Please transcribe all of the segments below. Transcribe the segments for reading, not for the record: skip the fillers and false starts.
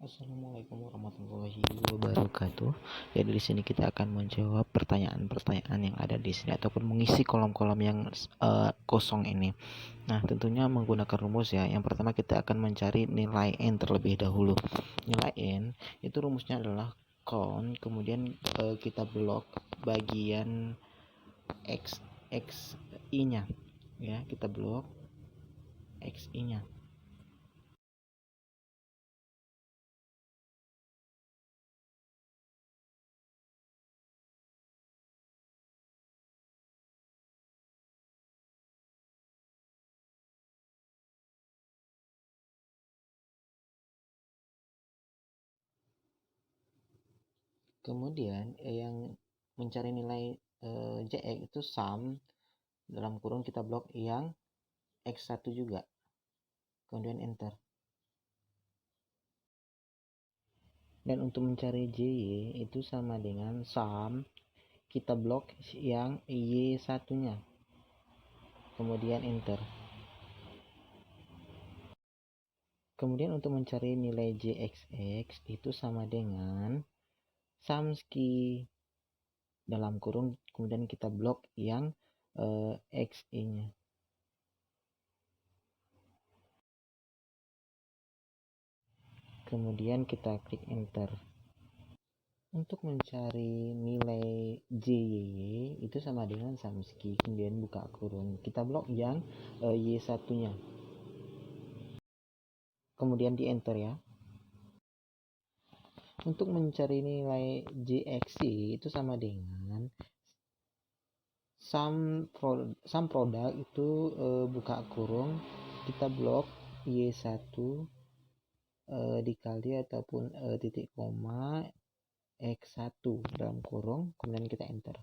Assalamualaikum warahmatullahi wabarakatuh. Jadi di sini kita akan menjawab pertanyaan-pertanyaan yang ada di sini ataupun mengisi kolom-kolom yang kosong ini. Nah, tentunya menggunakan rumus ya. Yang pertama kita akan mencari nilai n terlebih dahulu. Nilai n itu rumusnya adalah count, kemudian kita blok bagian x i-nya ya, kita blok x i-nya. Kemudian yang mencari nilai jx itu sum dalam kurung kita blok yang x1 juga, kemudian enter. Dan untuk mencari jy itu sama dengan sum kita blok yang y1 nya, kemudian enter. Kemudian untuk mencari nilai jxx itu sama dengan sumski dalam kurung kemudian kita blok yang xi nya. Kemudian kita klik enter. Untuk mencari nilai jy itu sama dengan sumski kemudian buka kurung kita blok yang y1 nya, kemudian di enter ya. Untuk mencari nilai jxy itu sama dengan sum produk itu buka kurung kita blok y1 dikali ataupun titik koma x1 dalam kurung kemudian kita enter.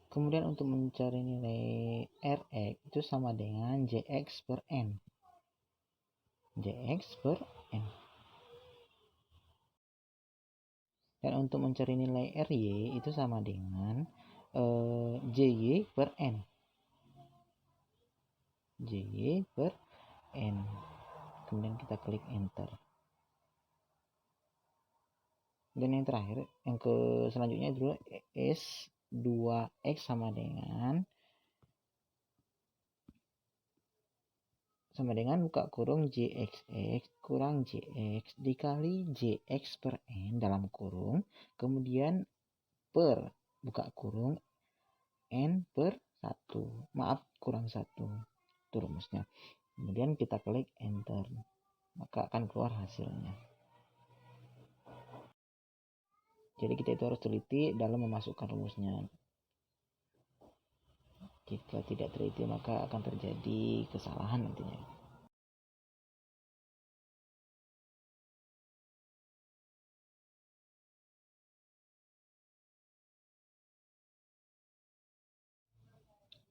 Kemudian untuk mencari nilai rx itu sama dengan jx per n. jx per n. Dan untuk mencari nilai ry itu sama dengan jy per n. jy per n. Kemudian kita klik enter. Dan yang terakhir, yang selanjutnya itu S2X sama dengan buka kurung JXX kurang JX dikali JX per N dalam kurung, kemudian per buka kurung N per 1. Maaf, kurang 1. Itu rumusnya. Kemudian kita klik enter. Maka akan keluar hasilnya. Jadi kita itu harus teliti dalam memasukkan rumusnya. Jika tidak teliti maka akan terjadi kesalahan nantinya.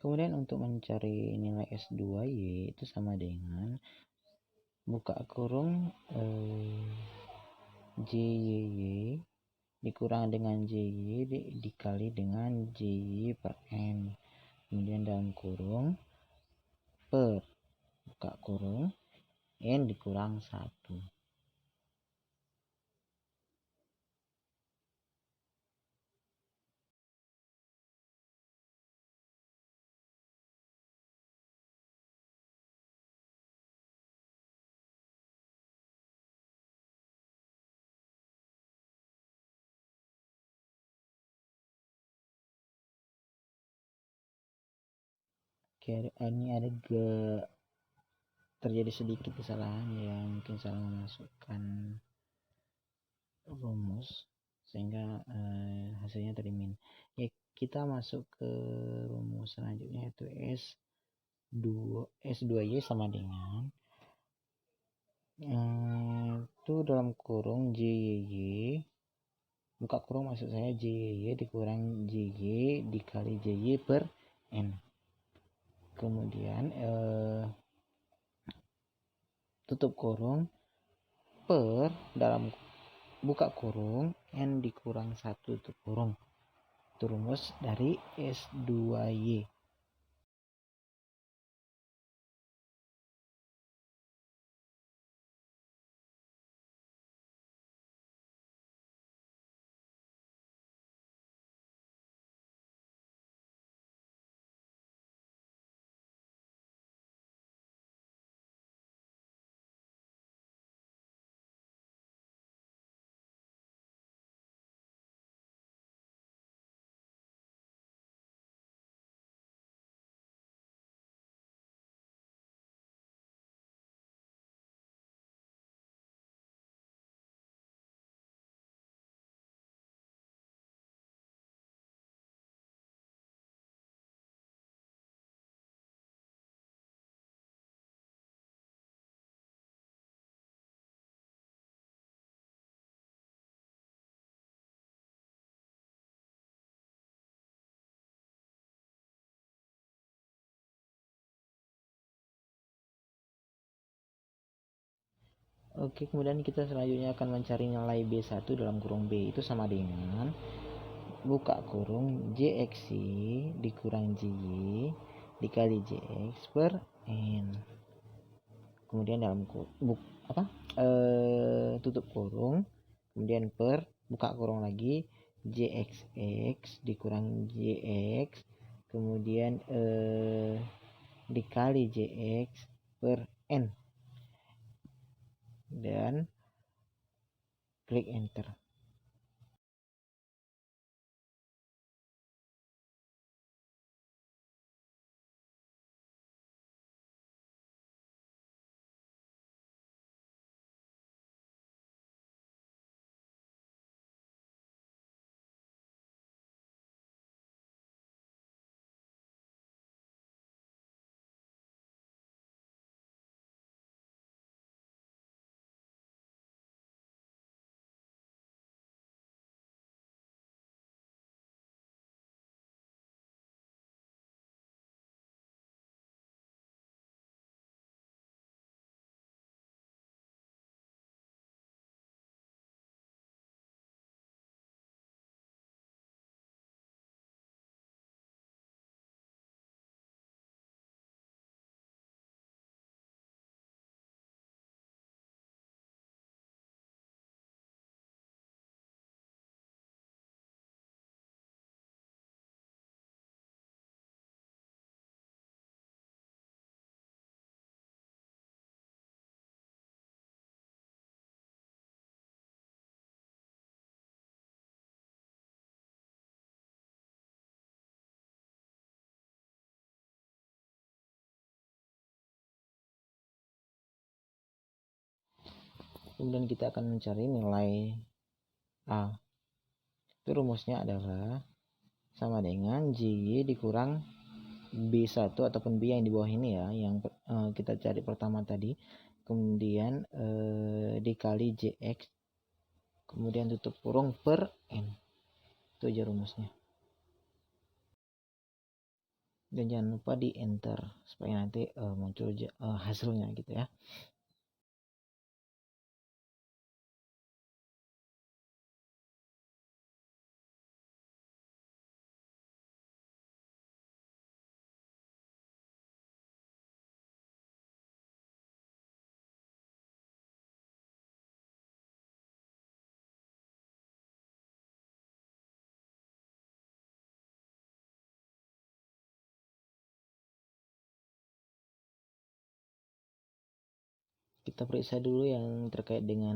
Kemudian untuk mencari nilai S2Y itu sama dengan buka kurung JY dikurang dengan JY dikali dengan JY per N. Kemudian dalam kurung per buka kurung N dikurang 1. Oke, ini ada terjadi sedikit kesalahan ya, mungkin salah memasukkan rumus sehingga hasilnya tadi min. Ya, kita masuk ke rumus selanjutnya yaitu S2Y sama dengan itu dalam kurung JY buka kurung maksud saya JY dikurang JY dikali JY per N. Kemudian tutup kurung per dalam buka kurung N dikurang 1 tutup kurung. Itu rumus dari S2Y. Oke, kemudian kita selanjutnya akan mencari nilai B1 dalam kurung B, itu sama dengan buka kurung JXY dikurang JY dikali JX per N. Kemudian dalam tutup kurung, kemudian per buka kurung lagi JXX dikurang JX, kemudian dikali JX per N, dan klik enter. Kemudian kita akan mencari nilai A. Itu rumusnya adalah sama dengan JY dikurang B1 ataupun B yang di bawah ini ya, yang kita cari pertama tadi, kemudian dikali JX, kemudian tutup kurung per N. Itu aja rumusnya. Dan jangan lupa di enter supaya nanti muncul hasilnya gitu ya. Kita periksa dulu yang terkait dengan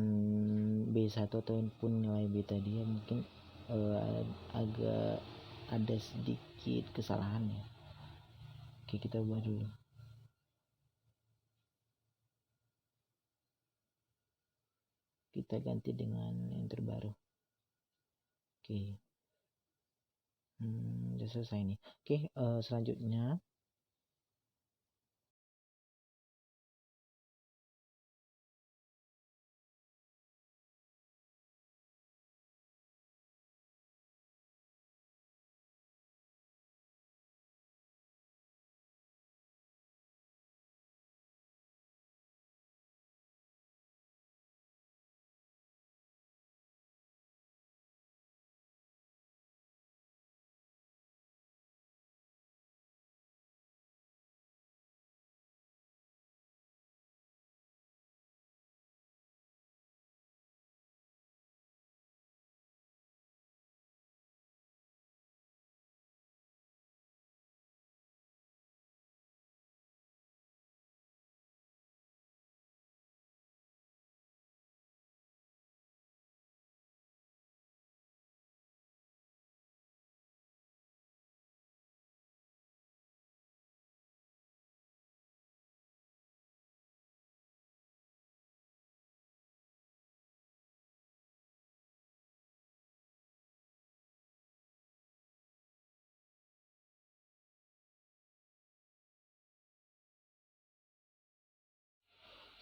B1 ataupun nilai B tadi ya, mungkin agak ada sedikit kesalahan ya. Oke, kita ubah dulu. Kita ganti dengan yang terbaru. Oke. Udah selesai nih. Oke, selanjutnya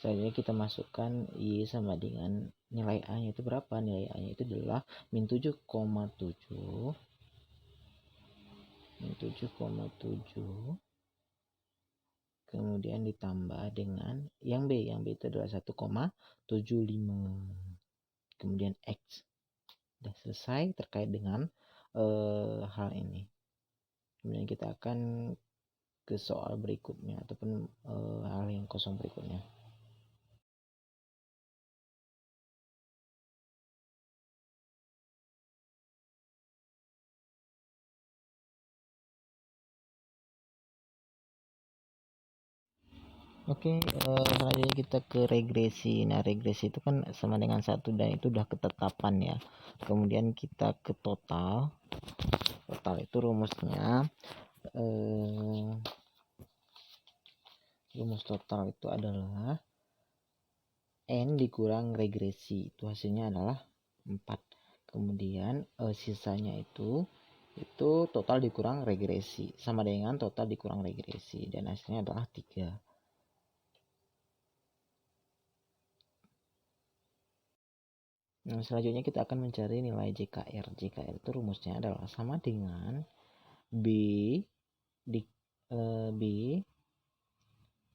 selanjutnya kita masukkan Y sama dengan nilai A nya itu berapa? Nilai A nya itu adalah min 7,7 min 7,7 kemudian ditambah dengan yang B itu adalah 1,75, kemudian X. Sudah selesai terkait dengan hal ini. Kemudian kita akan ke soal berikutnya ataupun hal yang kosong berikutnya. Oke, selanjutnya kita ke regresi. Nah, regresi itu kan sama dengan 1 dan itu udah ketetapan ya. Kemudian kita ke total. Total itu rumusnya rumus total itu adalah N dikurang regresi. Itu hasilnya adalah 4. Kemudian sisanya itu total dikurang regresi sama dengan total dikurang regresi dan hasilnya adalah 3. Nah, selanjutnya kita akan mencari nilai JKR. JKR itu rumusnya adalah sama dengan B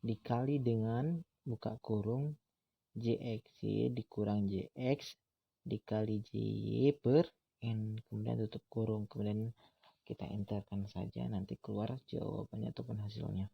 dikali dengan buka kurung JXY dikurang JX dikali JY per N, kemudian tutup kurung, kemudian kita enterkan saja, nanti keluar jawabannya ataupun hasilnya.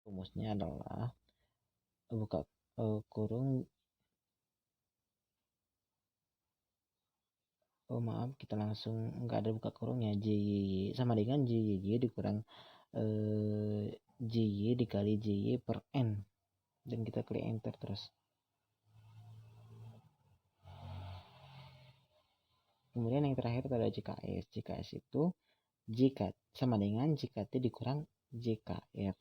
Rumusnya adalah buka kurung maaf, kita langsung nggak ada buka kurungnya, JY sama dengan JY dikurang JY dikali JY per N, dan kita klik enter terus. Kemudian yang terakhir adalah JKS. JKS itu JK sama dengan JKT dikurang JKR.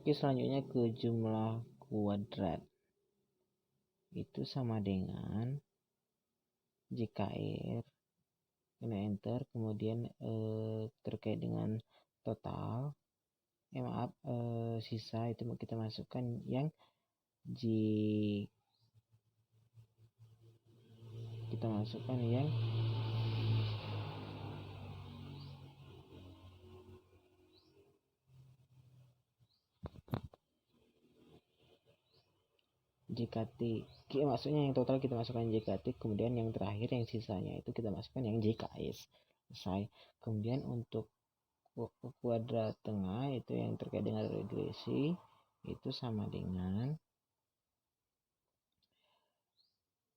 Oke, selanjutnya ke jumlah kuadrat. Itu sama dengan JKR, kena enter, kemudian terkait dengan total sisa itu kita masukkan yang JKT, maksudnya yang total kita masukkan JKT, kemudian yang terakhir yang sisanya itu kita masukkan yang JKS. Selesai. Kemudian untuk kuadrat tengah itu yang terkait dengan regresi itu sama dengan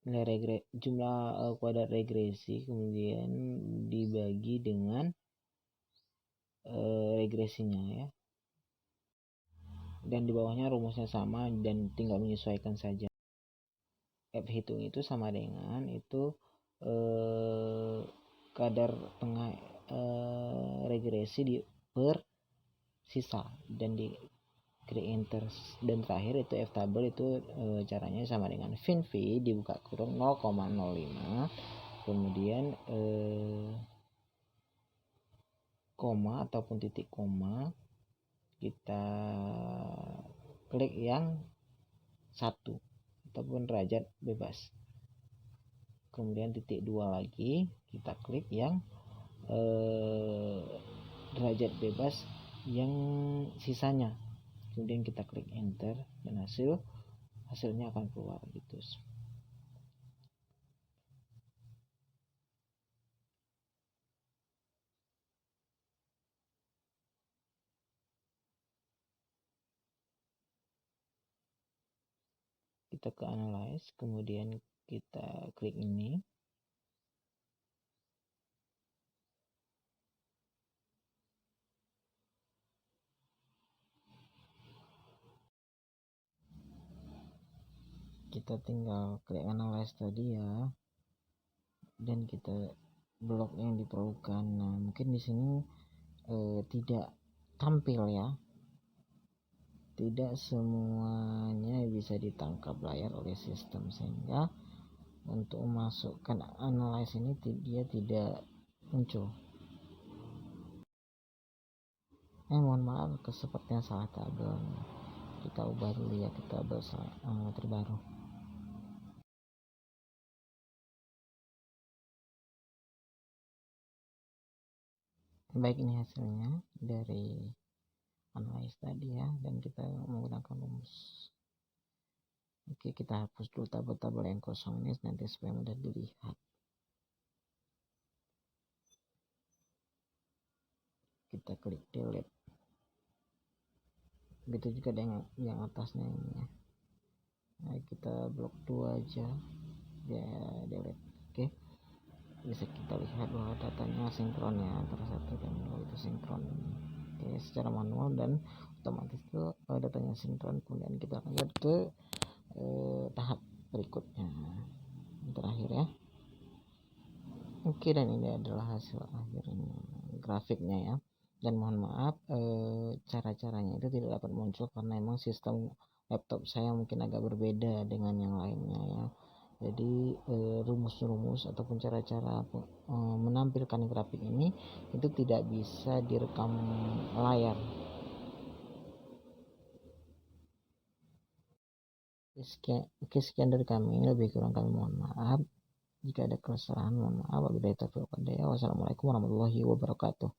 nilai jumlah kuadrat regresi kemudian dibagi dengan regresinya ya, dan di bawahnya rumusnya sama dan tinggal menyesuaikan saja. F hitung itu sama dengan itu kadar tengah regresi di per sisa dan di klik enter, dan terakhir itu F tabel itu caranya sama dengan fin V dibuka kurung 0,05, kemudian koma ataupun titik koma kita klik yang 1 ataupun derajat bebas, kemudian titik 2 lagi kita klik yang derajat bebas yang sisanya, kemudian kita klik enter dan hasilnya akan keluar gitu. kita ke analyze, kemudian kita klik ini. Kita tinggal klik analyze tadi ya, dan kita blok yang diperlukan. Nah, mungkin di sini tidak tampil ya, tidak semuanya bisa ditangkap layar oleh sistem, sehingga untuk memasukkan analyze ini dia tidak muncul. Mohon maaf sepertinya salah tabel. Kita ubah dulu ya ke tabel terbaru. Baik, ini hasilnya dari analyze tadi ya, dan kita menggunakan rumus. Oke, kita hapus dulu tabel-tabel yang kosong ini nanti supaya mudah dilihat. Kita klik delete. Begitu juga dengan yang atasnya ini ya. Nah, kita blok 2 aja ya, delete. Oke, bisa kita lihat bahwa datanya sinkron ya, antara 1 dan 2 itu sinkron. Oke, secara manual dan otomatis itu datanya sinkron. Kemudian kita akan lihat ke tahap berikutnya, yang terakhir ya. Oke, dan ini adalah hasil akhirnya, grafiknya ya. Dan mohon maaf cara-caranya itu tidak dapat muncul karena memang sistem laptop saya mungkin agak berbeda dengan yang lainnya ya. Jadi rumus-rumus ataupun cara-cara menampilkan grafik ini itu tidak bisa direkam layar. Sekian dari kami, lebih kurang kami mohon maaf. Jika ada kesalahan mohon maaf. Wabillahi taufiq wal hidayah. Wassalamualaikum warahmatullahi wabarakatuh.